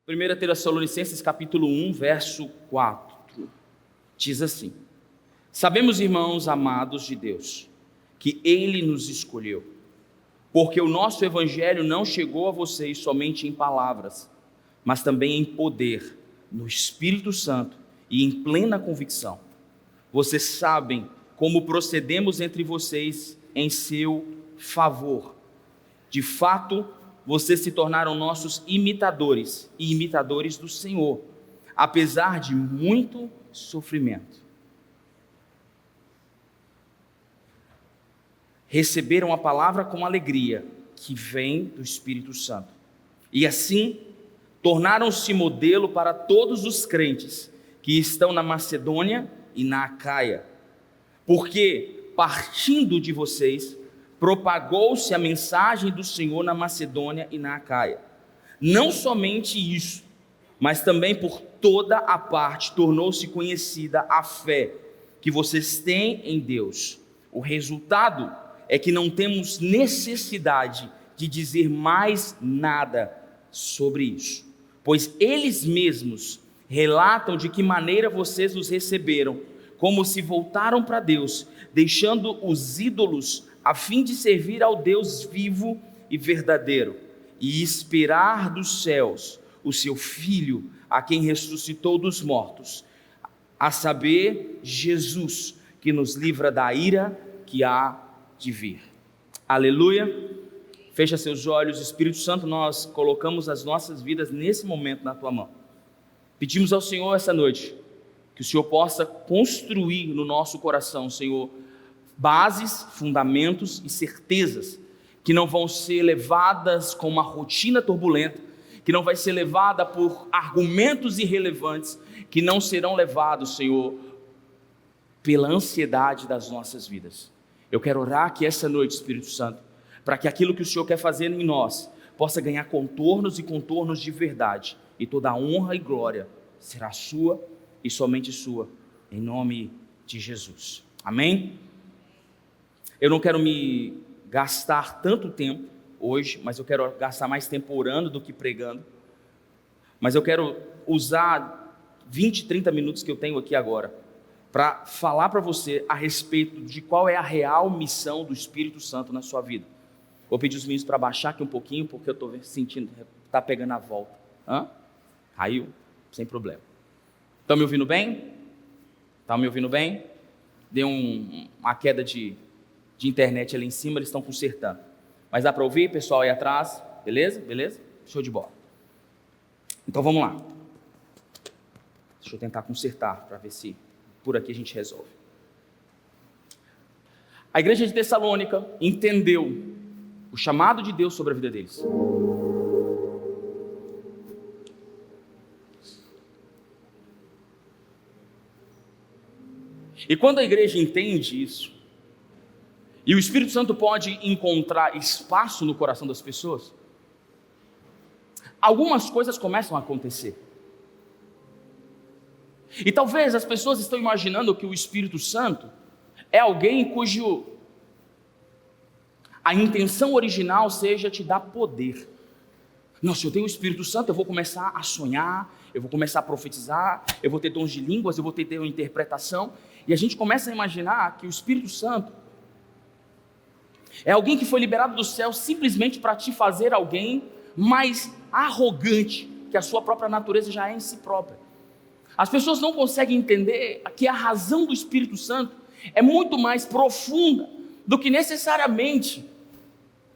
1 Tessalonicenses capítulo 1, verso 4, diz assim: Sabemos, irmãos amados de Deus, que Ele nos escolheu, porque o nosso evangelho não chegou a vocês somente em palavras, mas também em poder, no Espírito Santo e em plena convicção. Vocês sabem como procedemos entre vocês em seu favor. De fato, vocês se tornaram nossos imitadores e imitadores do Senhor, apesar de muito sofrimento. Receberam a palavra com alegria, que vem do Espírito Santo. E assim, tornaram-se modelo para todos os crentes que estão na Macedônia e na Acaia. Porque, partindo de vocês, propagou-se a mensagem do Senhor na Macedônia e na Acaia. Não somente isso, mas também por toda a parte tornou-se conhecida a fé que vocês têm em Deus. O resultado é que não temos necessidade de dizer mais nada sobre isso, pois eles mesmos relatam de que maneira vocês os receberam, como se voltaram para Deus, deixando os ídolos a fim de servir ao Deus vivo e verdadeiro, e esperar dos céus o seu Filho, a quem ressuscitou dos mortos, a saber, Jesus, que nos livra da ira que há de vir. Aleluia. Fecha seus olhos. Espírito Santo, nós colocamos as nossas vidas nesse momento na tua mão. Pedimos ao Senhor essa noite que o Senhor possa construir no nosso coração, Senhor, bases, fundamentos e certezas que não vão ser levadas com uma rotina turbulenta, que não vai ser levada por argumentos irrelevantes, que não serão levados, Senhor, pela ansiedade das nossas vidas. Eu quero orar aqui essa noite, Espírito Santo, para que aquilo que o Senhor quer fazer em nós possa ganhar contornos e contornos de verdade, e toda a honra e glória será sua e somente sua, em nome de Jesus. Amém? Eu não quero me gastar tanto tempo hoje, mas eu quero gastar mais tempo orando do que pregando, mas eu quero usar 20, 30 minutos que eu tenho aqui agora para falar para você a respeito de qual é a real missão do Espírito Santo na sua vida. Vou pedir os meninos para baixar aqui um pouquinho, porque eu estou sentindo, está pegando a volta. Caiu, sem problema. Estão me ouvindo bem? Estão me ouvindo bem? Deu uma queda de internet ali em cima, eles estão consertando. Mas dá para ouvir, pessoal aí atrás? Beleza? Beleza? Show de bola. Então vamos lá. Deixa eu tentar consertar para ver se por aqui a gente resolve. A igreja de Tessalônica entendeu o chamado de Deus sobre a vida deles. E quando a igreja entende isso, e o Espírito Santo pode encontrar espaço no coração das pessoas, algumas coisas começam a acontecer. E talvez as pessoas estão imaginando que o Espírito Santo é alguém cujo a intenção original seja te dar poder. Não, se eu tenho o Espírito Santo, eu vou começar a sonhar, eu vou começar a profetizar, eu vou ter dons de línguas, eu vou ter uma interpretação. E a gente começa a imaginar que o Espírito Santo é alguém que foi liberado do céu simplesmente para te fazer alguém mais arrogante, que a sua própria natureza já é em si própria. As pessoas não conseguem entender que a razão do Espírito Santo é muito mais profunda do que necessariamente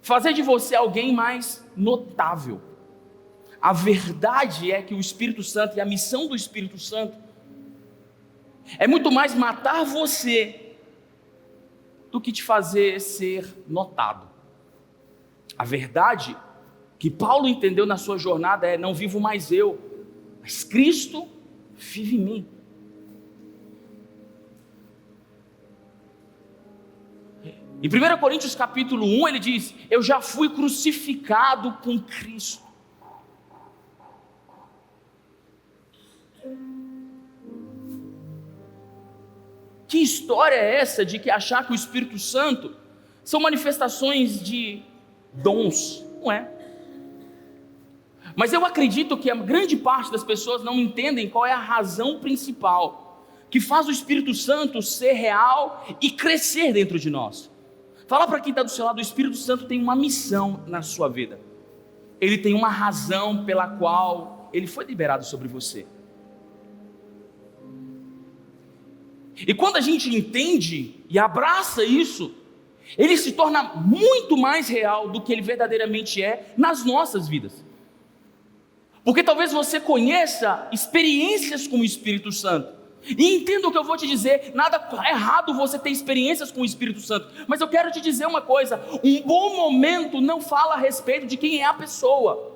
fazer de você alguém mais notável. A verdade é que o Espírito Santo e a missão do Espírito Santo é muito mais matar você do que te fazer ser notado. A verdade que Paulo entendeu na sua jornada é: não vivo mais eu, mas Cristo vive em mim. Em 1 Coríntios capítulo 1 ele diz: eu já fui crucificado com Cristo. Que história é essa de que achar que o Espírito Santo são manifestações de dons? Não é. Mas eu acredito que a grande parte das pessoas não entendem qual é a razão principal que faz o Espírito Santo ser real e crescer dentro de nós. Fala para quem está do seu lado: o Espírito Santo tem uma missão na sua vida. Ele tem uma razão pela qual ele foi liberado sobre você. E quando a gente entende e abraça isso, ele se torna muito mais real do que ele verdadeiramente é nas nossas vidas. Porque talvez você conheça experiências com o Espírito Santo. E entenda o que eu vou te dizer: nada errado você ter experiências com o Espírito Santo. Mas eu quero te dizer uma coisa: um bom momento não fala a respeito de quem é a pessoa.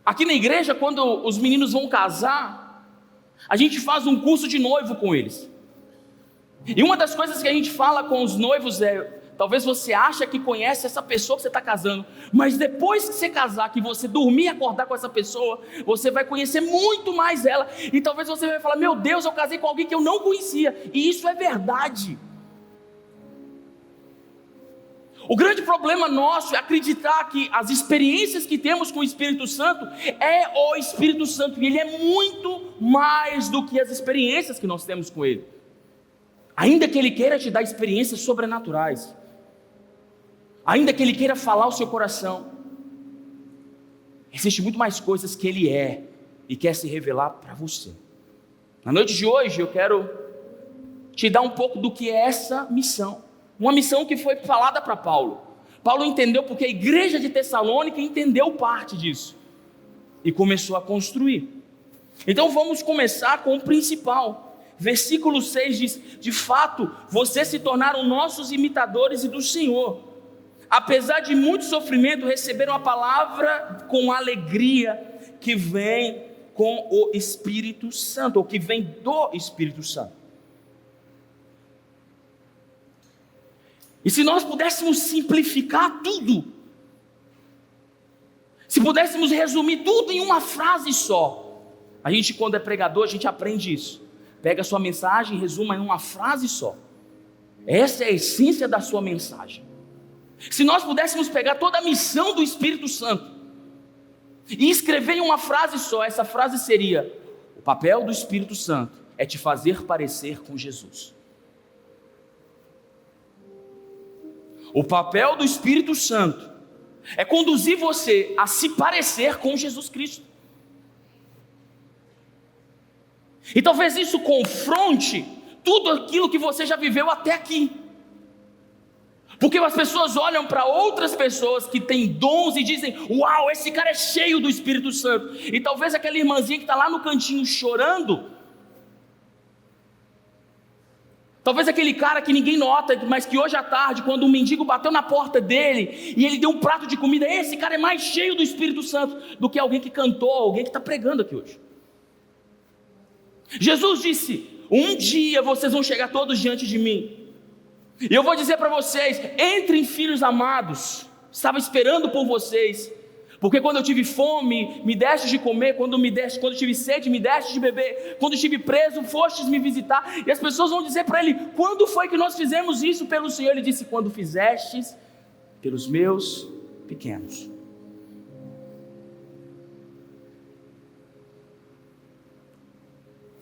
Aqui na igreja, quando os meninos vão casar, a gente faz um curso de noivo com eles. E uma das coisas que a gente fala com os noivos é: talvez você ache que conhece essa pessoa que você está casando, mas depois que você casar, que você dormir e acordar com essa pessoa, você vai conhecer muito mais ela. E talvez você vai falar: meu Deus, eu casei com alguém que eu não conhecia. E isso é verdade. O grande problema nosso é acreditar que as experiências que temos com o Espírito Santo é o Espírito Santo, e ele é muito mais do que as experiências que nós temos com ele. Ainda que ele queira te dar experiências sobrenaturais, ainda que ele queira falar ao seu coração, existe muito mais coisas que ele é e quer se revelar para você. Na noite de hoje eu quero te dar um pouco do que é essa missão. Uma missão que foi falada para Paulo. Paulo entendeu porque a igreja de Tessalônica entendeu parte disso e começou a construir. Então vamos começar com o principal. Versículo 6 diz: de fato, vocês se tornaram nossos imitadores e do Senhor. Apesar de muito sofrimento, receberam a palavra com alegria que vem com o Espírito Santo, ou que vem do Espírito Santo. E se nós pudéssemos simplificar tudo, se pudéssemos resumir tudo em uma frase só, a gente, quando é pregador, a gente aprende isso. Pega a sua mensagem e resuma em uma frase só. Essa é a essência da sua mensagem. Se nós pudéssemos pegar toda a missão do Espírito Santo e escrever em uma frase só, essa frase seria: o papel do Espírito Santo é te fazer parecer com Jesus. O papel do Espírito Santo é conduzir você a se parecer com Jesus Cristo. E talvez isso confronte tudo aquilo que você já viveu até aqui. Porque as pessoas olham para outras pessoas que têm dons e dizem: uau, esse cara é cheio do Espírito Santo. E talvez aquela irmãzinha que está lá no cantinho chorando, talvez aquele cara que ninguém nota, mas que hoje à tarde, quando um mendigo bateu na porta dele e ele deu um prato de comida, esse cara é mais cheio do Espírito Santo do que alguém que cantou, alguém que está pregando aqui hoje. Jesus disse: um dia vocês vão chegar todos diante de mim, e eu vou dizer para vocês: entrem, filhos amados, estava esperando por vocês, porque quando eu tive fome, me deste de comer, quando eu tive sede, me deste de beber, quando eu estive preso, fostes me visitar. E as pessoas vão dizer para ele: quando foi que nós fizemos isso pelo Senhor? Ele disse: quando fizestes pelos meus pequenos.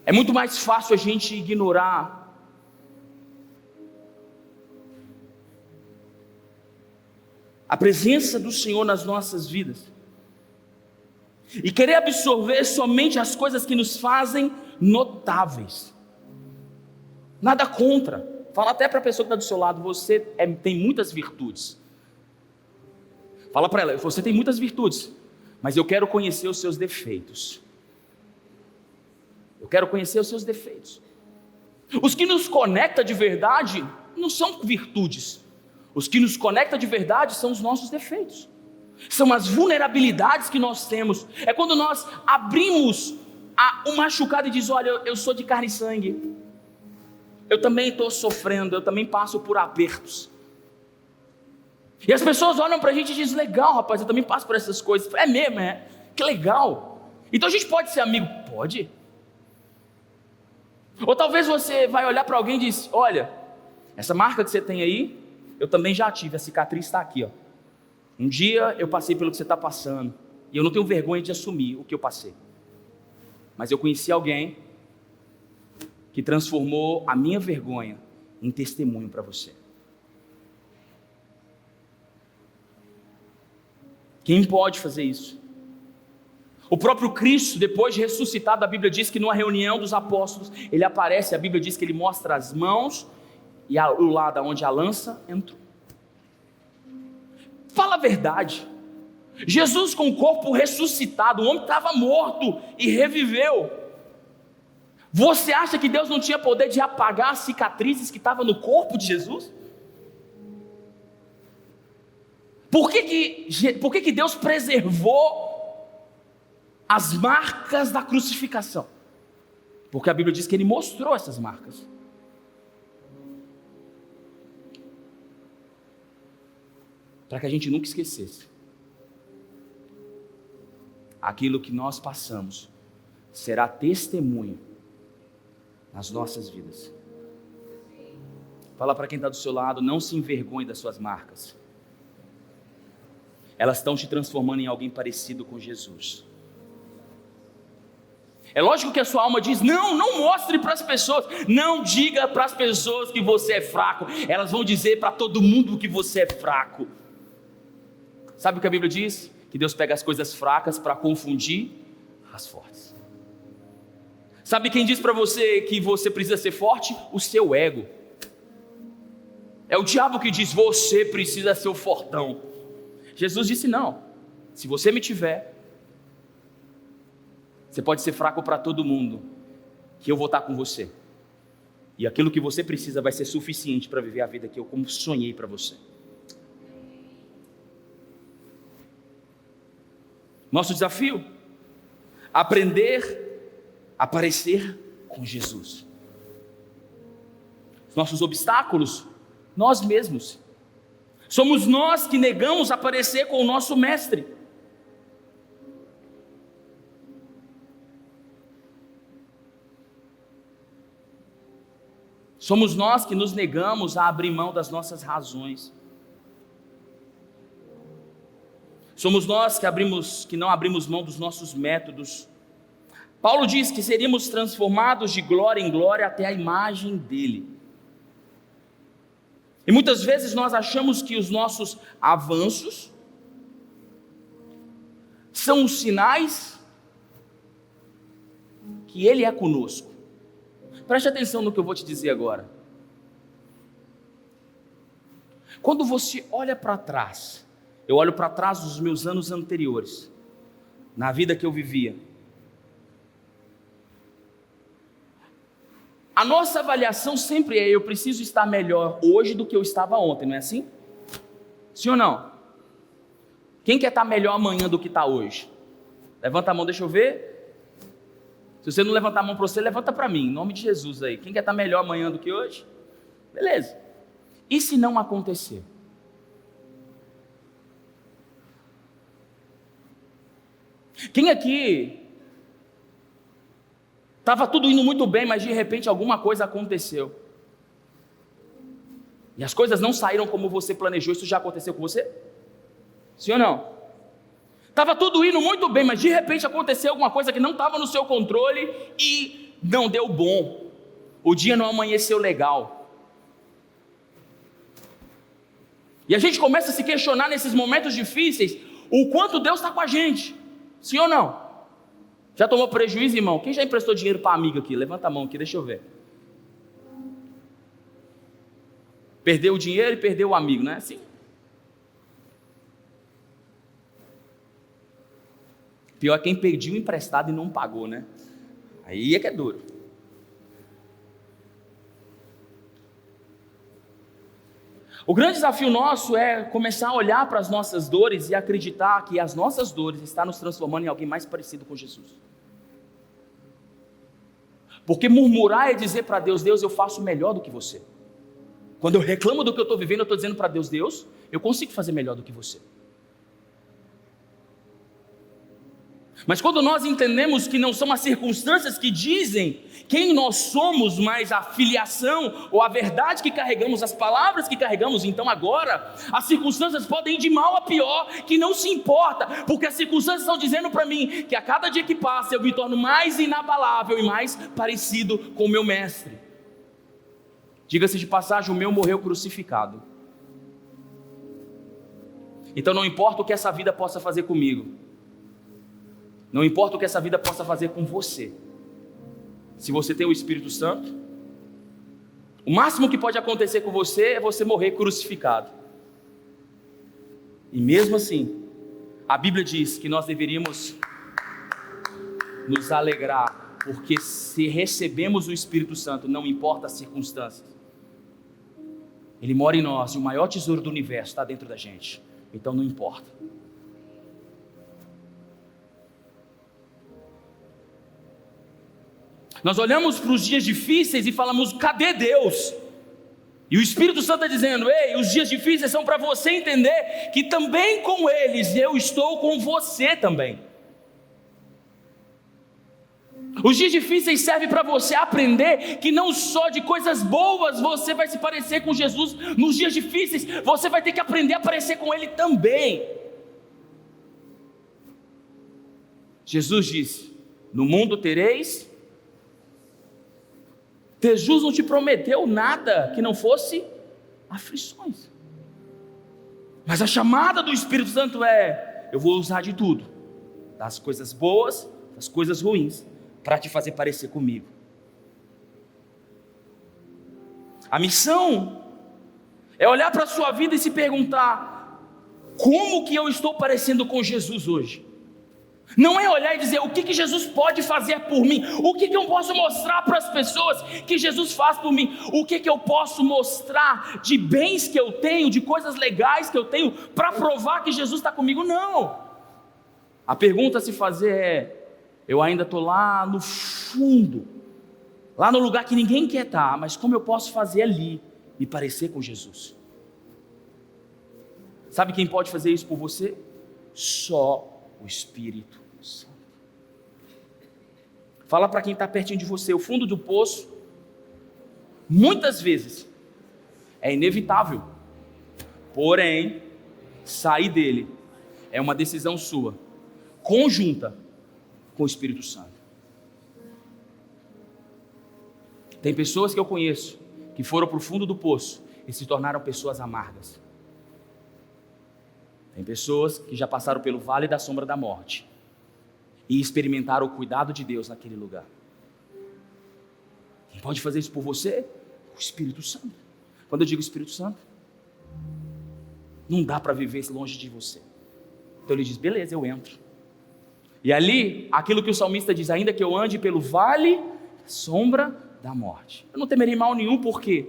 É muito mais fácil a gente ignorar a presença do Senhor nas nossas vidas e querer absorver somente as coisas que nos fazem notáveis. Nada contra. Fala até para a pessoa que está do seu lado: você tem muitas virtudes. Fala para ela: você tem muitas virtudes, mas eu quero conhecer os seus defeitos. Eu quero conhecer os seus defeitos. Os que nos conectam de verdade não são virtudes. Os que nos conectam de verdade são os nossos defeitos. São as vulnerabilidades que nós temos. É quando nós abrimos um machucado e diz: olha, eu sou de carne e sangue. Eu também estou sofrendo, eu também passo por apertos. E as pessoas olham para a gente e dizem: legal, rapaz, eu também passo por essas coisas. É mesmo, é? Que legal. Então a gente pode ser amigo? Pode. Ou talvez você vai olhar para alguém e diz: olha, essa marca que você tem aí, eu também já tive, a cicatriz está aqui, ó. Um dia eu passei pelo que você está passando, e eu não tenho vergonha de assumir o que eu passei. Mas eu conheci alguém que transformou a minha vergonha em testemunho para você. Quem pode fazer isso? O próprio Cristo, depois de ressuscitado, a Bíblia diz que numa reunião dos apóstolos, ele aparece, a Bíblia diz que ele mostra as mãos e o lado onde a lança entrou. Fala a verdade. Jesus com o corpo ressuscitado, o homem estava morto e reviveu. Você acha que Deus não tinha poder de apagar as cicatrizes que estavam no corpo de Jesus? Por que Deus preservou as marcas da crucificação? Porque a Bíblia diz que ele mostrou essas marcas. Para que a gente nunca esquecesse. Aquilo que nós passamos será testemunho nas nossas vidas. Fala para quem está do seu lado, não se envergonhe das suas marcas. Elas estão te transformando em alguém parecido com Jesus. É lógico que a sua alma diz, não mostre para as pessoas, não diga para as pessoas que você é fraco, elas vão dizer para todo mundo que você é fraco. Sabe o que a Bíblia diz? Que Deus pega as coisas fracas para confundir as fortes. Sabe quem diz para você que você precisa ser forte? O seu ego. É o diabo que diz, você precisa ser o fortão. Jesus disse não, se você me tiver, você pode ser fraco para todo mundo, que eu vou estar com você. E aquilo que você precisa vai ser suficiente para viver a vida que eu como sonhei para você. Nosso desafio, aprender a parecer com Jesus. Os nossos obstáculos, nós mesmos. Somos nós que negamos a parecer com o nosso mestre. Somos nós que nos negamos a abrir mão das nossas razões. Somos nós que não abrimos mão dos nossos métodos. Paulo diz que seríamos transformados de glória em glória até a imagem dele. E muitas vezes nós achamos que os nossos avanços são os sinais que ele é conosco. Preste atenção no que eu vou te dizer agora. Quando você olha para trás, eu olho para trás dos meus anos anteriores, na vida que eu vivia. A nossa avaliação sempre é, eu preciso estar melhor hoje do que eu estava ontem, não é assim? Sim ou não? Quem quer estar melhor amanhã do que está hoje? Levanta a mão, deixa eu ver. Se você não levantar a mão para você, levanta para mim, em nome de Jesus aí. Quem quer estar melhor amanhã do que hoje? Beleza. E se não acontecer? Quem aqui estava tudo indo muito bem, mas de repente alguma coisa aconteceu e as coisas não saíram como você planejou? Isso já aconteceu com você? Sim ou não? Estava tudo indo muito bem, mas de repente aconteceu alguma coisa que não estava no seu controle e não deu bom. O dia não amanheceu legal. E a gente começa a se questionar nesses momentos difíceis o quanto Deus está com a gente. Sim ou não? Já tomou prejuízo, irmão? Quem já emprestou dinheiro para amigo aqui? Levanta a mão aqui, deixa eu ver. Perdeu o dinheiro e perdeu o amigo, não é assim? Pior é quem pediu emprestado e não pagou, né? Aí é que é duro. O grande desafio nosso é começar a olhar para as nossas dores e acreditar que as nossas dores estão nos transformando em alguém mais parecido com Jesus. Porque murmurar é dizer para Deus, Deus, eu faço melhor do que você. Quando eu reclamo do que eu estou vivendo, eu estou dizendo para Deus, Deus, eu consigo fazer melhor do que você. Mas quando nós entendemos que não são as circunstâncias que dizem quem nós somos, mas a filiação ou a verdade que carregamos, as palavras que carregamos, então agora as circunstâncias podem ir de mal a pior, que não se importa, porque as circunstâncias estão dizendo para mim que a cada dia que passa eu me torno mais inabalável e mais parecido com o meu mestre. Diga-se de passagem, o meu morreu crucificado. Então não importa o que essa vida possa fazer comigo, não importa o que essa vida possa fazer com você, se você tem o Espírito Santo, o máximo que pode acontecer com você é você morrer crucificado. E mesmo assim, a Bíblia diz que nós deveríamos nos alegrar, porque se recebemos o Espírito Santo, não importa as circunstâncias, Ele mora em nós e o maior tesouro do universo está dentro da gente, então não importa. Nós olhamos para os dias difíceis e falamos, cadê Deus? E o Espírito Santo está dizendo, ei, os dias difíceis são para você entender que também com eles eu estou com você também. Os dias difíceis servem para você aprender que não só de coisas boas você vai se parecer com Jesus, nos dias difíceis você vai ter que aprender a parecer com Ele também. Jesus disse, no mundo tereis. Jesus não te prometeu nada que não fosse aflições. Mas a chamada do Espírito Santo é, eu vou usar de tudo, das coisas boas, das coisas ruins, para te fazer parecer comigo. A missão é olhar para a sua vida e se perguntar, como que eu estou parecendo com Jesus hoje? Não é olhar e dizer, o que Jesus pode fazer por mim? O que eu posso mostrar para as pessoas que Jesus faz por mim? O que eu posso mostrar de bens que eu tenho, de coisas legais que eu tenho, para provar que Jesus está comigo? Não. A pergunta a se fazer é, eu ainda estou lá no fundo, lá no lugar que ninguém quer estar, mas como eu posso fazer ali, me parecer com Jesus? Sabe quem pode fazer isso por você? Só o Espírito Santo. Fala para quem está pertinho de você, o fundo do poço, muitas vezes, é inevitável. Porém, sair dele é uma decisão sua, conjunta com o Espírito Santo. Tem pessoas que eu conheço, que foram para o fundo do poço e se tornaram pessoas amargas. Tem pessoas que já passaram pelo vale da sombra da morte e experimentaram o cuidado de Deus naquele lugar. Quem pode fazer isso por você? O Espírito Santo. Quando eu digo Espírito Santo, não dá para viver longe de você. Então ele diz, beleza, eu entro. E ali, aquilo que o salmista diz, ainda que eu ande pelo vale da sombra da morte, eu não temerei mal nenhum, por quê?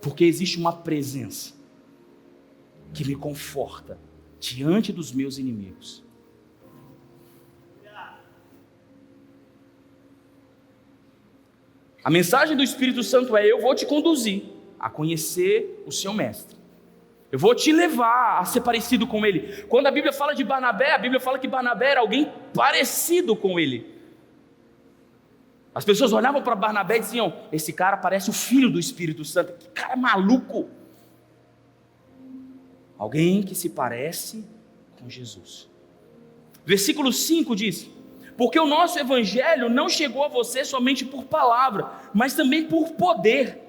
Porque existe uma presença que me conforta diante dos meus inimigos. A mensagem do Espírito Santo é, eu vou te conduzir a conhecer o seu mestre. Eu vou te levar a ser parecido com ele. Quando a Bíblia fala de Barnabé, a Bíblia fala que Barnabé era alguém parecido com ele. As pessoas olhavam para Barnabé e diziam, esse cara parece o filho do Espírito Santo, que cara maluco. Alguém que se parece com Jesus. Versículo 5 diz, porque o nosso evangelho não chegou a você somente por palavra, mas também por poder,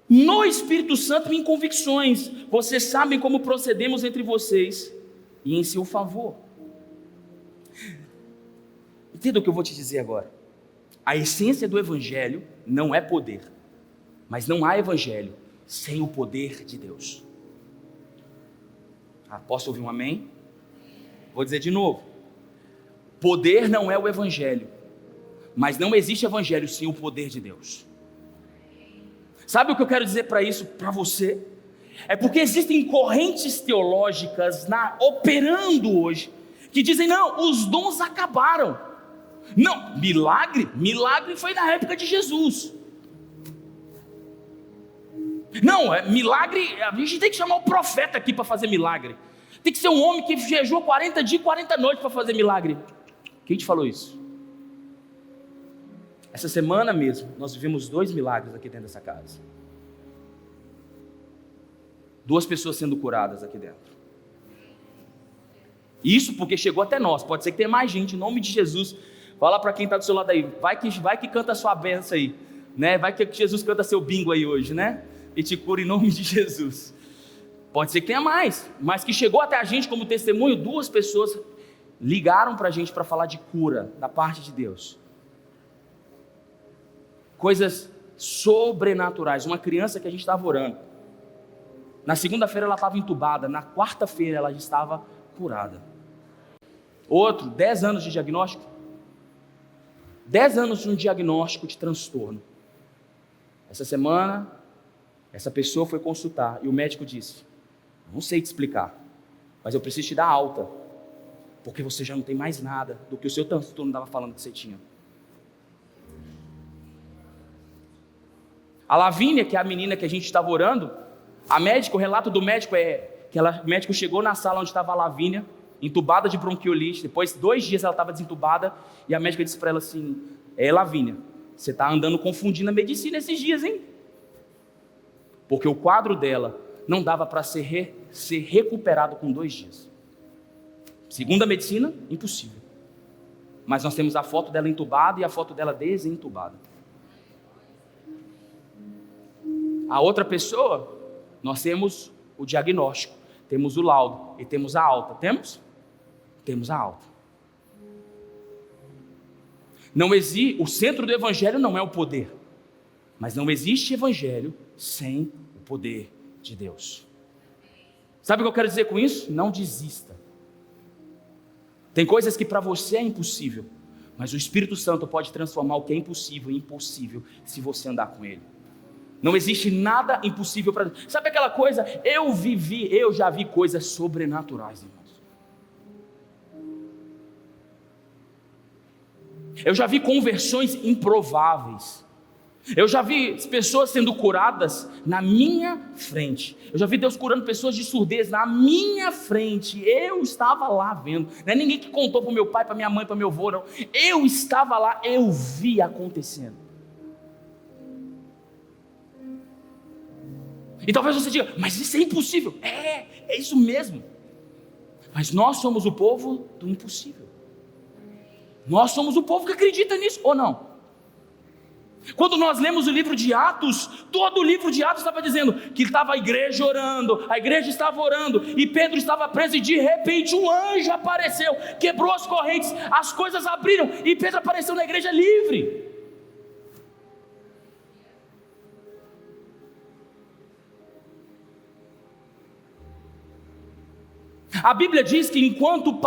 no Espírito Santo e em convicções. Vocês sabem como procedemos entre vocês e em seu favor. Entenda o que eu vou te dizer agora. A essência do evangelho não é poder, mas não há evangelho sem o poder de Deus. Posso ouvir um amém? Vou dizer de novo. Poder não é o evangelho, mas não existe evangelho sem o poder de Deus. Sabe o que eu quero dizer para isso, para você? É porque existem correntes teológicas operando hoje, que dizem, não, os dons acabaram. Não, milagre foi na época de Jesus. Não, milagre, a gente tem que chamar o profeta aqui para fazer milagre. Tem que ser um homem que jejuou 40 dias e 40 noites para fazer milagre. Quem te falou isso? Essa semana mesmo, nós vivemos 2 milagres aqui dentro dessa casa. 2 pessoas sendo curadas aqui dentro. Isso porque chegou até nós. Pode ser que tenha mais gente, em nome de Jesus. Fala para quem está do seu lado aí. Vai que canta a sua bênção aí, né? Vai que Jesus canta seu bingo aí hoje, né? E te cura em nome de Jesus. Pode ser que tenha mais, mas que chegou até a gente como testemunho, 2 pessoas ligaram para a gente para falar de cura da parte de Deus. Coisas sobrenaturais. Uma criança que a gente estava orando. Na segunda-feira ela estava entubada, na quarta-feira ela já estava curada. Outro, 10 anos de diagnóstico. 10 anos de um diagnóstico de transtorno. Essa semana, essa pessoa foi consultar e o médico disse: não sei te explicar, mas eu preciso te dar alta, porque você já não tem mais nada do que o seu transtorno estava falando que você tinha. A Lavínia, que é a menina que a gente estava orando, o relato do médico é que o médico chegou na sala onde estava a Lavínia, entubada de bronquiolite. Depois de 2 dias ela estava desentubada e a médica disse para ela assim: Lavínia, você está andando confundindo a medicina esses dias, hein? Porque o quadro dela não dava para ser recuperado com 2 dias. Segundo a medicina, impossível. Mas nós temos a foto dela entubada e a foto dela desentubada. A outra pessoa, nós temos o diagnóstico, temos o laudo e temos a alta. Temos? Temos a alta. O centro do evangelho não é o poder, mas não existe evangelho sem o poder de Deus. Sabe o que eu quero dizer com isso? Não desista. Tem coisas que para você é impossível, mas o Espírito Santo pode transformar o que é impossível em possível se você andar com Ele. Não existe nada impossível para Deus. Sabe aquela coisa? Eu já vi coisas sobrenaturais, irmãos. Eu já vi conversões improváveis. Eu já vi pessoas sendo curadas na minha frente. Eu já vi Deus curando pessoas de surdez na minha frente. Eu estava lá vendo. Não é ninguém que contou para o meu pai, para minha mãe, para meu avô, não. Eu estava lá, eu vi acontecendo. E talvez você diga: mas isso é impossível. É isso mesmo. Mas nós somos o povo do impossível. Nós somos o povo que acredita nisso, ou não? Quando nós lemos o livro de Atos, todo o livro de Atos estava dizendo que estava a igreja orando, a igreja estava orando, e Pedro estava preso, e de repente um anjo apareceu, quebrou as correntes, as coisas abriram, e Pedro apareceu na igreja livre. A Bíblia diz que enquanto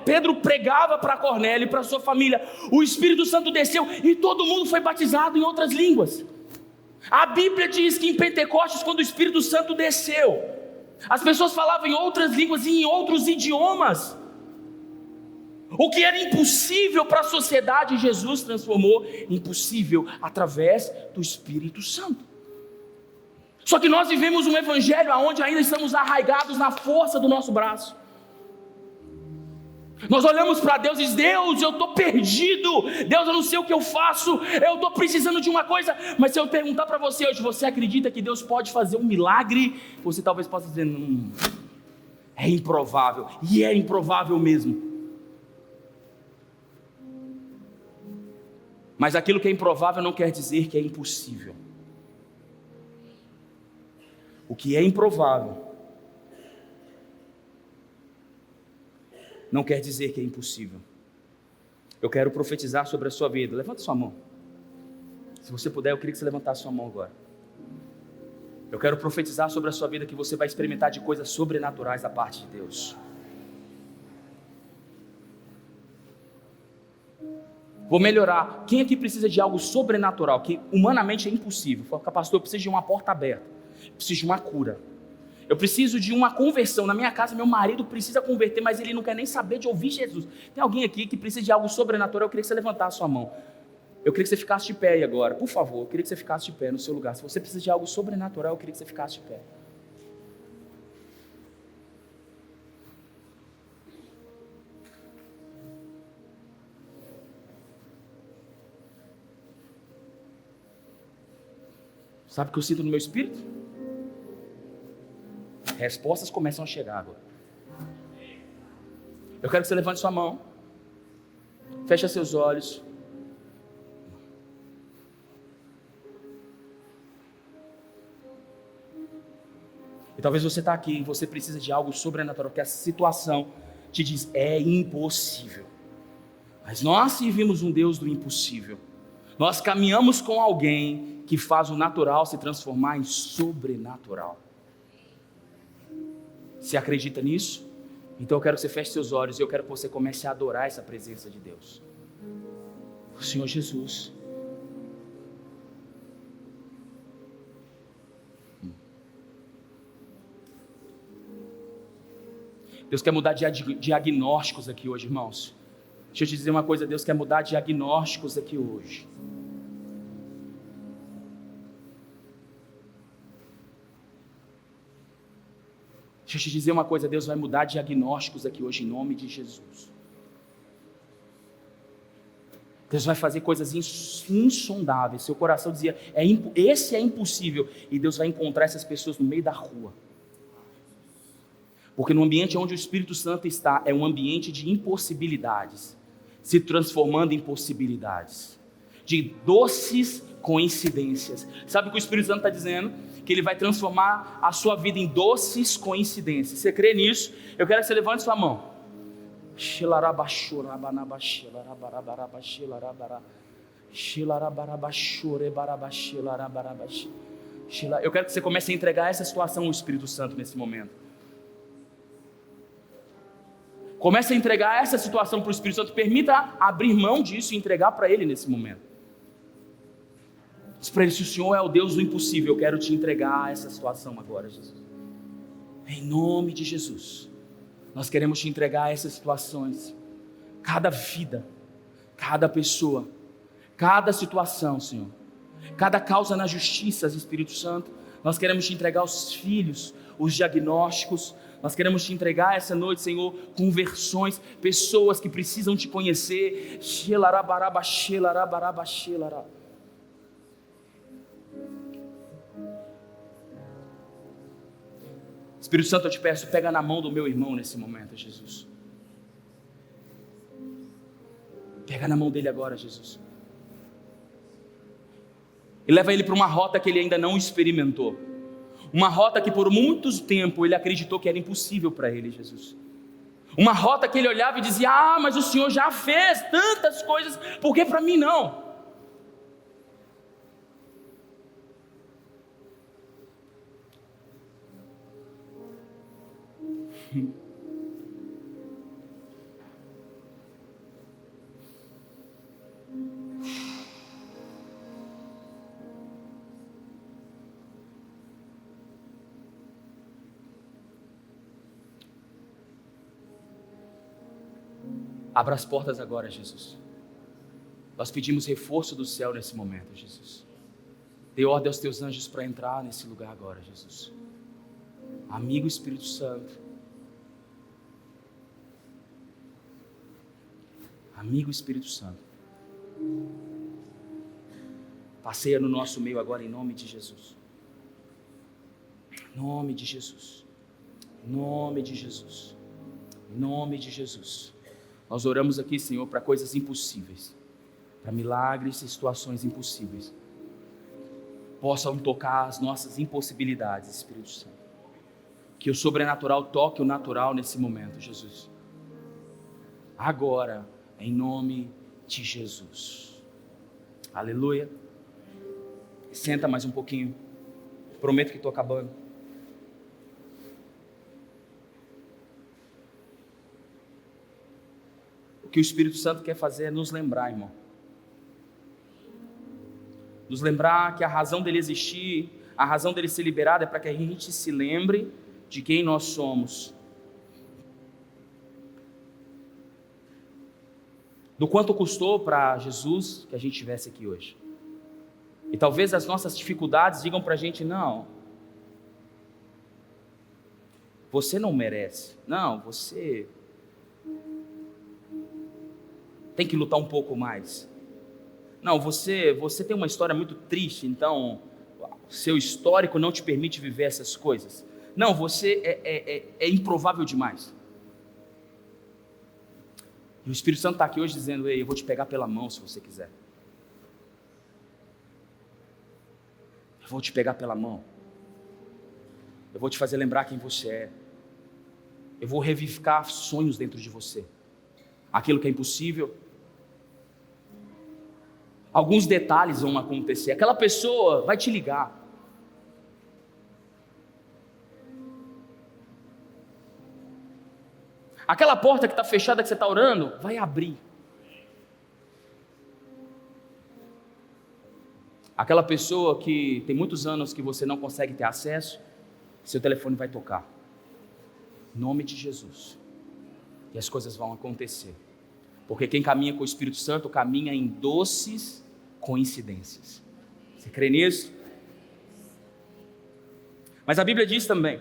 Pedro pregava para Cornélio e para sua família, o Espírito Santo desceu e todo mundo foi batizado em outras línguas. A Bíblia diz que em Pentecostes, quando o Espírito Santo desceu, as pessoas falavam em outras línguas e em outros idiomas. O que era impossível para a sociedade, Jesus transformou em possível através do Espírito Santo. Só que nós vivemos um evangelho onde ainda estamos arraigados na força do nosso braço. Nós olhamos para Deus e dizemos: Deus, eu estou perdido. Deus, eu não sei o que eu faço. Eu estou precisando de uma coisa. Mas se eu perguntar para você hoje, você acredita que Deus pode fazer um milagre? Você talvez possa dizer: é improvável. E é improvável mesmo. Mas aquilo que é improvável não quer dizer que é impossível. O que é improvável não quer dizer que é impossível. Eu quero profetizar sobre a sua vida. Levanta sua mão. Se você puder, eu queria que você levantasse sua mão agora. Eu quero profetizar sobre a sua vida que você vai experimentar de coisas sobrenaturais da parte de Deus. Vou melhorar. Quem aqui precisa de algo sobrenatural, que humanamente é impossível? Fala: pastor, eu preciso de uma porta aberta. Eu preciso de uma cura. Eu preciso de uma conversão. Na minha casa, meu marido precisa converter, mas ele não quer nem saber de ouvir Jesus. Tem alguém aqui que precisa de algo sobrenatural? Eu queria que você levantasse a sua mão. Eu queria que você ficasse de pé aí agora. Por favor, eu queria que você ficasse de pé no seu lugar. Se você precisa de algo sobrenatural, eu queria que você ficasse de pé. Sabe o que eu sinto no meu espírito? Respostas começam a chegar agora. Eu quero que você levante sua mão, feche seus olhos. E talvez você está aqui e você precisa de algo sobrenatural, que essa situação te diz, é impossível. Mas nós servimos um Deus do impossível. Nós caminhamos com alguém que faz o natural se transformar em sobrenatural. Você acredita nisso? Então eu quero que você feche seus olhos e eu quero que você comece a adorar essa presença de Deus. O Senhor Jesus. Deus quer mudar diagnósticos aqui hoje, irmãos. Deixa eu te dizer uma coisa, Deus quer mudar diagnósticos aqui hoje. Deixa eu te dizer uma coisa, Deus vai mudar diagnósticos aqui hoje em nome de Jesus. Deus vai fazer coisas insondáveis. Seu coração dizia, esse é impossível. E Deus vai encontrar essas pessoas no meio da rua. Porque no ambiente onde o Espírito Santo está, é um ambiente de impossibilidades, se transformando em possibilidades, de doces coincidências. Sabe o que o Espírito Santo está dizendo? Que Ele vai transformar a sua vida em doces coincidências. Você crê nisso? Eu quero que você levante sua mão. Eu quero que você comece a entregar essa situação ao Espírito Santo nesse momento. Comece a entregar essa situação para o Espírito Santo. Permita abrir mão disso e entregar para Ele nesse momento. Diz para Ele, se o Senhor é o Deus do impossível, eu quero te entregar essa situação agora, Jesus. Em nome de Jesus. Nós queremos te entregar essas situações. Cada vida, cada pessoa, cada situação, Senhor. Cada causa na justiça, Espírito Santo. Nós queremos te entregar os filhos, os diagnósticos. Nós queremos te entregar essa noite, Senhor, conversões, pessoas que precisam te conhecer. Espírito Santo, eu te peço, pega na mão do meu irmão nesse momento, Jesus. Pega na mão dele agora, Jesus. E leva ele para uma rota que ele ainda não experimentou. Uma rota que por muito tempo ele acreditou que era impossível para ele, Jesus. Uma rota que ele olhava e dizia, mas o Senhor já fez tantas coisas, por que para mim não? Abra as portas agora, Jesus. Nós pedimos reforço do céu nesse momento, Jesus. Dê ordem aos teus anjos para entrar nesse lugar agora, Jesus. Amigo Espírito Santo. Amigo Espírito Santo. Passeia no nosso meio agora em nome de Jesus. Em nome de Jesus. Em nome de Jesus. Em nome de Jesus. Nós oramos aqui, Senhor, para coisas impossíveis, para milagres e situações impossíveis. Possam tocar as nossas impossibilidades, Espírito Santo. Que o sobrenatural toque o natural nesse momento, Jesus. Agora, em nome de Jesus. Aleluia. Senta mais um pouquinho. Prometo que estou acabando. O que o Espírito Santo quer fazer é nos lembrar, irmão. Nos lembrar que a razão dele existir, a razão dele ser liberado é para que a gente se lembre de quem nós somos. Do quanto custou para Jesus que a gente estivesse aqui hoje. E talvez as nossas dificuldades digam para a gente, não, você não merece. Não, você tem que lutar um pouco mais. Não, você tem uma história muito triste, então seu histórico não te permite viver essas coisas. Não, você é improvável demais. E o Espírito Santo está aqui hoje dizendo: ei, eu vou te pegar pela mão se você quiser. Eu vou te pegar pela mão. Eu vou te fazer lembrar quem você é. Eu vou revivificar sonhos dentro de você. Aquilo que é impossível. Alguns detalhes vão acontecer. Aquela pessoa vai te ligar. Aquela porta que está fechada, que você está orando, vai abrir. Aquela pessoa que tem muitos anos que você não consegue ter acesso, seu telefone vai tocar. Em nome de Jesus. E as coisas vão acontecer. Porque quem caminha com o Espírito Santo caminha em doces coincidências. Você crê nisso? Mas a Bíblia diz também,